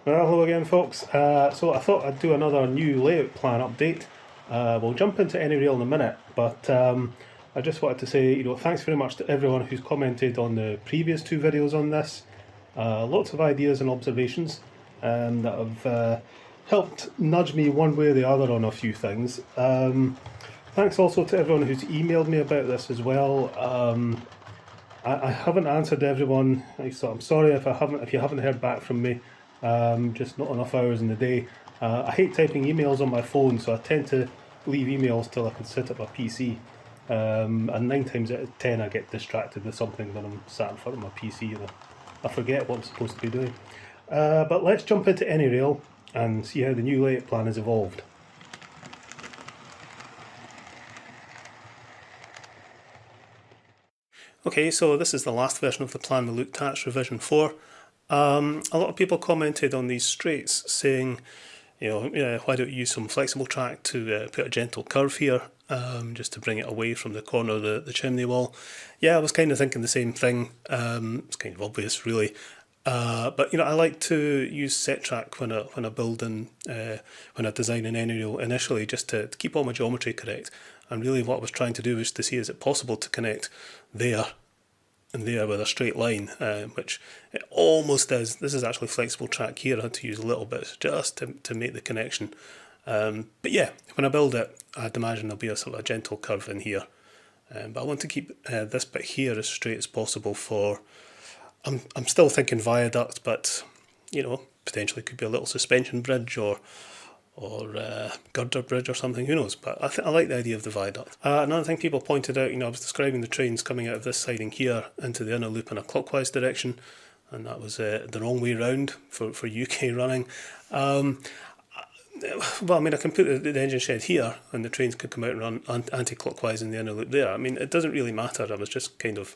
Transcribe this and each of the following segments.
Well, hello again, folks. So I thought I'd do another new layout plan update. We'll jump into AnyRail in a minute, but I just wanted to say, thanks very much to everyone who's commented on the previous two videos on this. Lots of ideas and observations that have helped nudge me one way or the other on a few things. Thanks also to everyone who's emailed me about this as well. I haven't answered everyone, so I'm sorry if you haven't heard back from me. Just not enough hours in the day. I hate typing emails on my phone, so I tend to leave emails till I can sit at my PC. And 9 times out of 10, I get distracted with something when I'm sat in front of my PC and I forget what I'm supposed to be doing. But let's jump into AnyRail and see how the new layout plan has evolved. Okay, so this is the last version of the plan we looked at, revision 4. A lot of people commented on these straights saying, why don't you use some flexible track to put a gentle curve here, just to bring it away from the corner of the chimney wall. Yeah, I was kind of thinking the same thing. It's kind of obvious, really. But I like to use set track when I build and when I design an AnyRail initially, just to keep all my geometry correct. And really, what I was trying to do was to see, is it possible to connect there and there with a straight line, which it almost is. This is actually flexible track here. I had to use a little bit just to make the connection. But yeah, when I build it, I'd imagine there'll be a sort of a gentle curve in here. But I want to keep this bit here as straight as possible for. I'm still thinking viaduct, but potentially could be a little suspension bridge or girder bridge or something, who knows, but I like the idea of the viaduct. Another thing people pointed out, I was describing the trains coming out of this siding here into the inner loop in a clockwise direction, and that was the wrong way round for UK running. Well, I can put the engine shed here and the trains could come out and run anti-clockwise in the inner loop there. It doesn't really matter. I was just kind of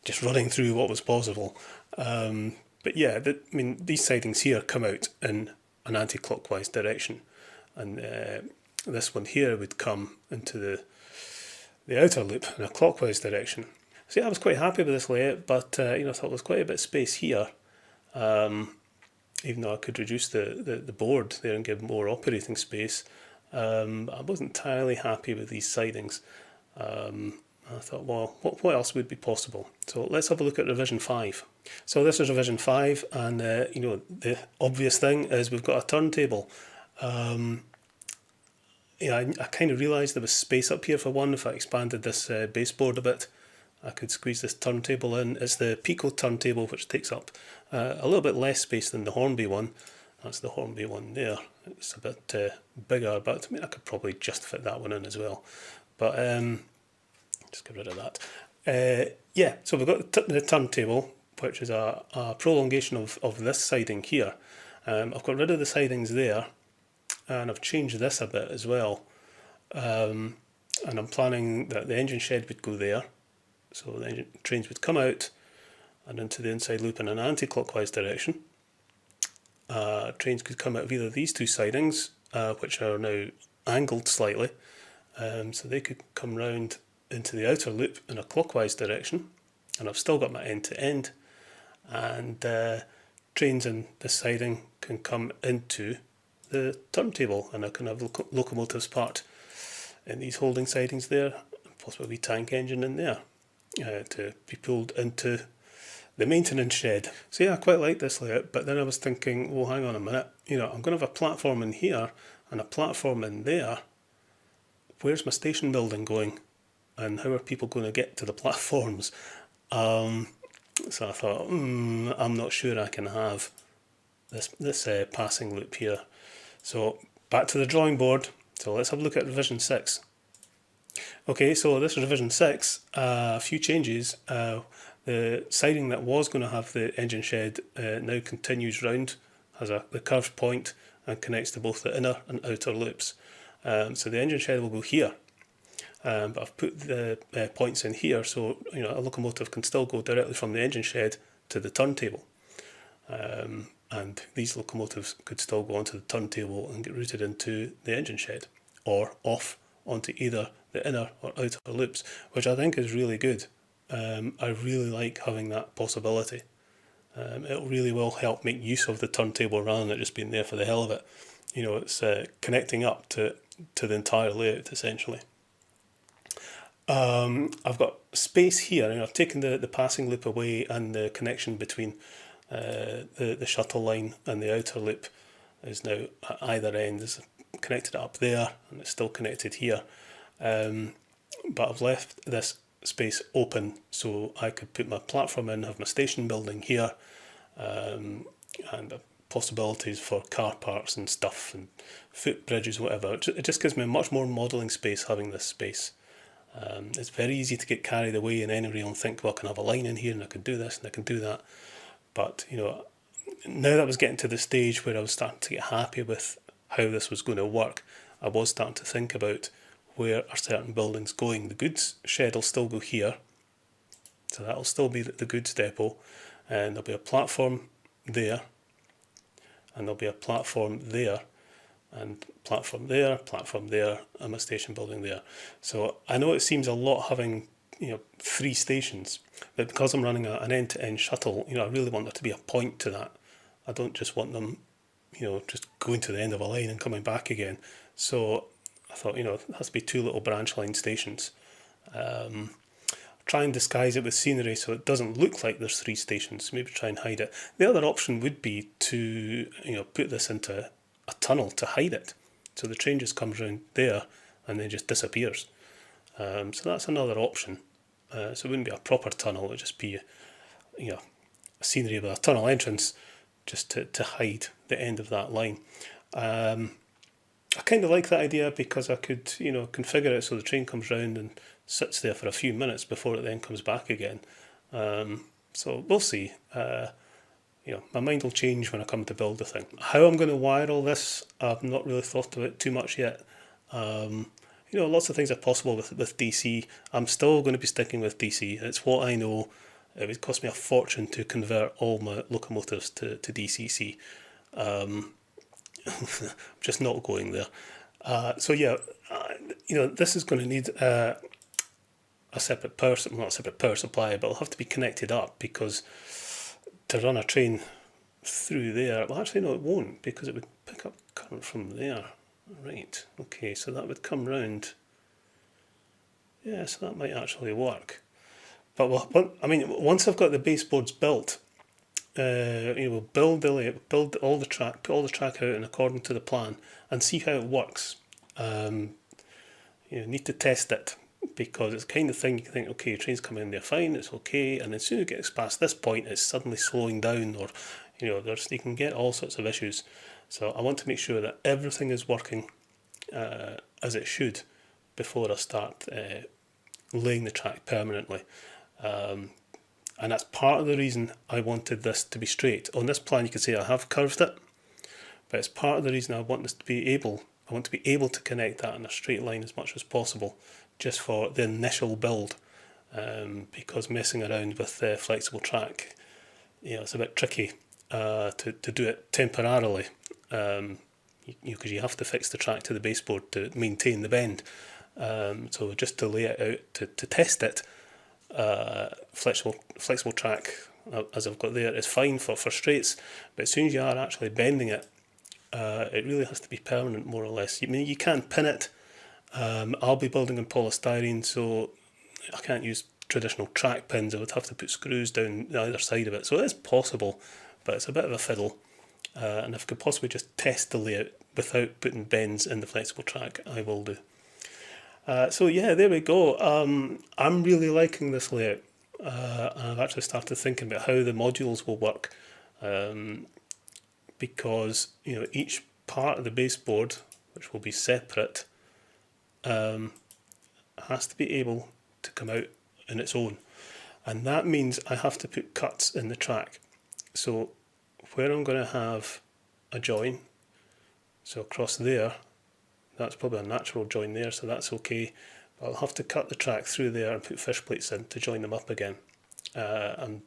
just running through what was possible. But yeah, these sidings here come out in an anti-clockwise direction, and this one here would come into the outer loop in a clockwise direction. So yeah, I was quite happy with this layout, but I thought there was quite a bit of space here, even though I could reduce the board there and give more operating space. I wasn't entirely happy with these sidings. I thought, well, what else would be possible? So let's have a look at revision 5. So this is revision 5, and the obvious thing is we've got a turntable. I kind of realised there was space up here for one. If I expanded this baseboard a bit, I could squeeze this turntable in. It's the Pico turntable, which takes up a little bit less space than the Hornby one. That's the Hornby one there. It's a bit bigger, but I could probably just fit that one in as well. But just get rid of that. Yeah, so we've got the turntable, which is a prolongation of this siding here. I've got rid of the sidings there, and I've changed this a bit as well. And I'm planning that the engine shed would go there, so the trains would come out and into the inside loop in an anti-clockwise direction. Trains could come out of either these two sidings, which are now angled slightly, so they could come round into the outer loop in a clockwise direction, and I've still got my end-to-end, and trains in this siding can come into the turntable, and I can have locomotives parked in these holding sidings there, possibly a wee tank engine in there to be pulled into the maintenance shed. So yeah, I quite like this layout, but then I was thinking, well, hang on a minute, I'm going to have a platform in here and a platform in there. Where's my station building going? And how are people going to get to the platforms? So I thought, I'm not sure I can have this passing loop here. So back to the drawing board. So let's have a look at revision 6. Okay, so this is revision 6. A few changes. The siding that was going to have the engine shed now continues round, has the curved point, and connects to both the inner and outer loops. So the engine shed will go here. But I've put the points in here, so a locomotive can still go directly from the engine shed to the turntable, and these locomotives could still go onto the turntable and get routed into the engine shed, or off onto either the inner or outer loops, which I think is really good. I really like having that possibility. It really will help make use of the turntable rather than it just being there for the hell of it. It's connecting up to the entire layout essentially. I've got space here, I've taken the passing loop away, and the connection between the shuttle line and the outer loop is now at either end. Is connected up there, and it's still connected here. But I've left this space open so I could put my platform in, have my station building here, and possibilities for car parks and stuff and footbridges, whatever. It just gives me much more modelling space having this space. It's very easy to get carried away in any and think, well, I can have a line in here and I can do this and I can do that. But, now that I was getting to the stage where I was starting to get happy with how this was going to work, I was starting to think about where are certain buildings going. The goods shed will still go here, so that'll still be the goods depot, and there'll be a platform there, and there'll be a platform there, and platform there, and my station building there. So I know it seems a lot having 3 stations, but because I'm running an end-to-end shuttle, I really want there to be a point to that. I don't just want them just going to the end of a line and coming back again. So I thought, it has to be 2 little branch line stations. Try and disguise it with scenery so it doesn't look like there's 3 stations. Maybe try and hide it. The other option would be to put this into a tunnel to hide it. So the train just comes around there and then just disappears. So that's another option. So it wouldn't be a proper tunnel, it would just be a scenery with a tunnel entrance just to hide the end of that line. I kind of like that idea because I could, configure it so the train comes round and sits there for a few minutes before it then comes back again. So we'll see. My mind will change when I come to build the thing. How I'm going to wire all this, I've not really thought of it too much yet. Lots of things are possible with DC. I'm still going to be sticking with DC. It's what I know. It would cost me a fortune to convert all my locomotives to DCC. I'm just not going there. This is going to need a separate power, not a separate power supply, but it'll have to be connected up because to run a train through there, well, actually, no, it won't because it would pick up current from there. Right, okay, so that would come round. Yeah, so that might actually work. But once I've got the baseboards built, we'll build the layout, build all the track, put all the track out in according to the plan, and see how it works. Need to test it because it's the kind of thing you can think, okay, trains come in there fine, it's okay, and as soon as it gets past this point, it's suddenly slowing down, or you can get all sorts of issues. So I want to make sure that everything is working as it should before I start laying the track permanently. And that's part of the reason I wanted this to be straight. On this plan you can see I have curved it, but it's part of the reason I want to be able to connect that in a straight line as much as possible, just for the initial build, because messing around with the flexible track, it's a bit tricky to do it temporarily, because you have to fix the track to the baseboard to maintain the bend. So just to lay it out to test it, flexible track as I've got there is fine for straights, but as soon as you are actually bending it, it really has to be permanent, more or less. You can't pin it. I'll be building in polystyrene, so I can't use traditional track pins. I would have to put screws down either side of it. So it is possible, but it's a bit of a fiddle. And if I could possibly just test the layout without putting bends in the flexible track, I will do. There we go. I'm really liking this layout. And I've actually started thinking about how the modules will work, because each part of the baseboard, which will be separate, has to be able to come out in its own, and that means I have to put cuts in the track. So where I'm going to have a join, so across there, that's probably a natural join there, so that's okay. But I'll have to cut the track through there and put fish plates in to join them up again, and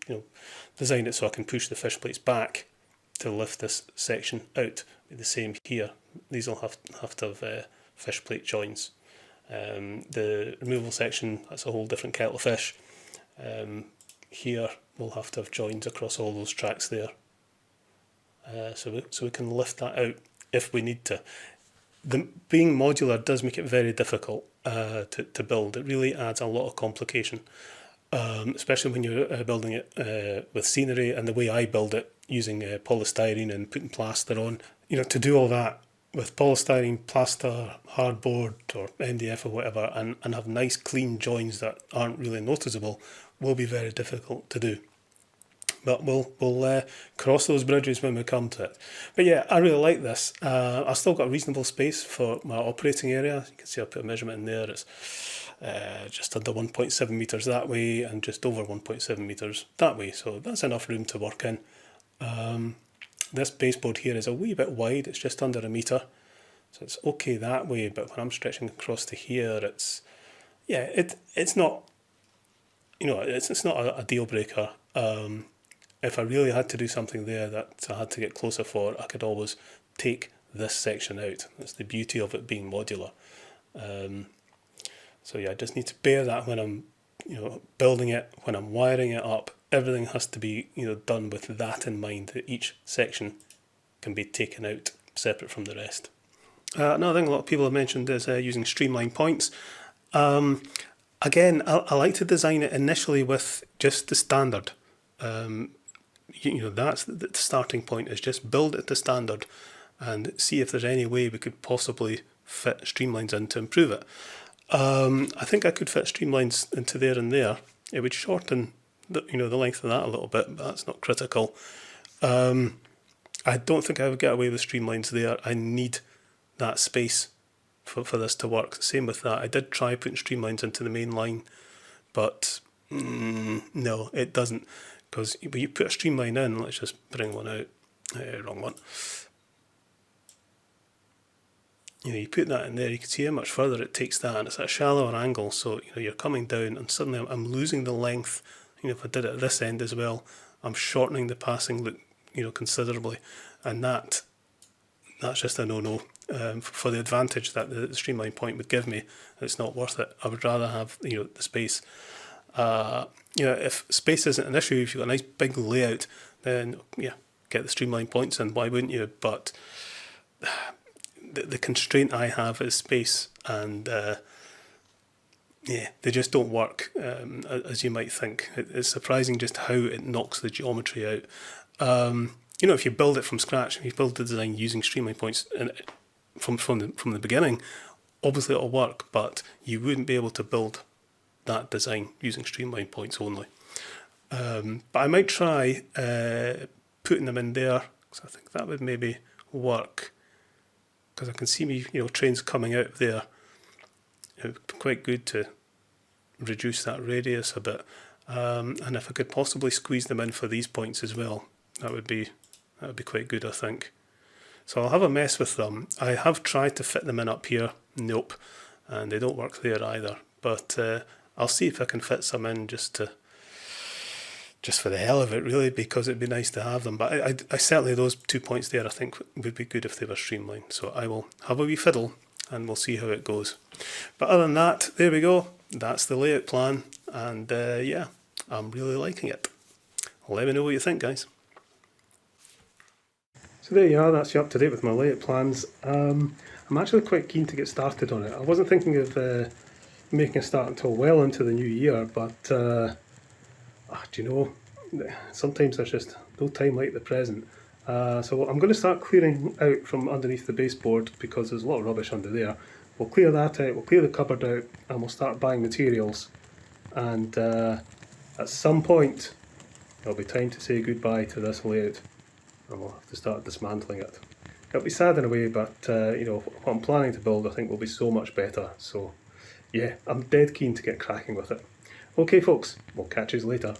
design it so I can push the fish plates back to lift this section out. The same here. These will have to have fish plate joins. The removal section, that's a whole different kettle of fish. Here we'll have to have joins across all those tracks there. So we can lift that out if we need to. Being modular does make it very difficult to build. It really adds a lot of complication, especially when you're building it with scenery, and the way I build it, using polystyrene and putting plaster on. To do all that with polystyrene, plaster, hardboard or MDF or whatever, and have nice clean joins that aren't really noticeable, will be very difficult to do. But we'll cross those bridges when we come to it. But yeah, I really like this. I've still got reasonable space for my operating area. You can see I put a measurement in there. It's just under 1.7 metres that way and just over 1.7 metres that way. So that's enough room to work in. This baseboard here is a wee bit wide. It's just under a metre. So it's okay that way. But when I'm stretching across to here, it's not, it's not a deal breaker. If I really had to do something there that I had to get closer for, I could always take this section out. That's the beauty of it being modular. So yeah, I just need to bear that when I'm, building it, when I'm wiring it up. Everything has to be, done with that in mind, that each section can be taken out separate from the rest. Another thing a lot of people have mentioned is using streamline points. Again, I like to design it initially with just the standard. That's the starting point, is just build it to standard and see if there's any way we could possibly fit streamlines in to improve it. I think I could fit streamlines into there and there. It would shorten the length of that a little bit, but that's not critical. I don't think I would get away with streamlines there. I need that space for this to work. Same with that. I did try putting streamlines into the main line, but no, it doesn't. Because when you put a streamline in, let's just bring one out, wrong one. You put that in there, you can see how much further it takes that, and it's at a shallower angle, so you're coming down, and suddenly I'm losing the length. If I did it at this end as well, I'm shortening the passing loop, considerably, and that's just a no-no. For the advantage that the streamline point would give me, it's not worth it. I would rather have the space. If space isn't an issue, if you've got a nice big layout, then yeah, get the streamline points in. Why wouldn't you? But the constraint I have is space, and they just don't work as you might think. It's surprising just how it knocks the geometry out. If you build it from scratch, if you build the design using streamline points from the beginning, obviously it'll work, but you wouldn't be able to build that design using streamline points only. But I might try putting them in there, because I think that would maybe work, because I can see me, trains coming out of there. It would be quite good to reduce that radius a bit, and if I could possibly squeeze them in for these points as well, that would be quite good, I think. So I'll have a mess with them. I have tried to fit them in up here, nope, and they don't work there either. But I'll see if I can fit some in just for the hell of it, really, because it'd be nice to have them. But I certainly, those 2 points there, I think would be good if they were streamlined. So I will have a wee fiddle and we'll see how it goes. But other than that, there we go. That's the layout plan, and yeah, I'm really liking it. Let me know what you think, guys. So there you are, that's you up to date with my layout plans. I'm actually quite keen to get started on it. I wasn't thinking of making a start until well into the new year, but do you know, sometimes there's just no time like the present. So I'm going to start clearing out from underneath the baseboard, because there's a lot of rubbish under there. We'll clear that out, we'll clear the cupboard out, and we'll start buying materials. And at some point, there'll be time to say goodbye to this layout, and we'll have to start dismantling it. It'll be sad in a way, but what I'm planning to build, I think, will be so much better. So yeah, I'm dead keen to get cracking with it. Okay folks, we'll catch you later.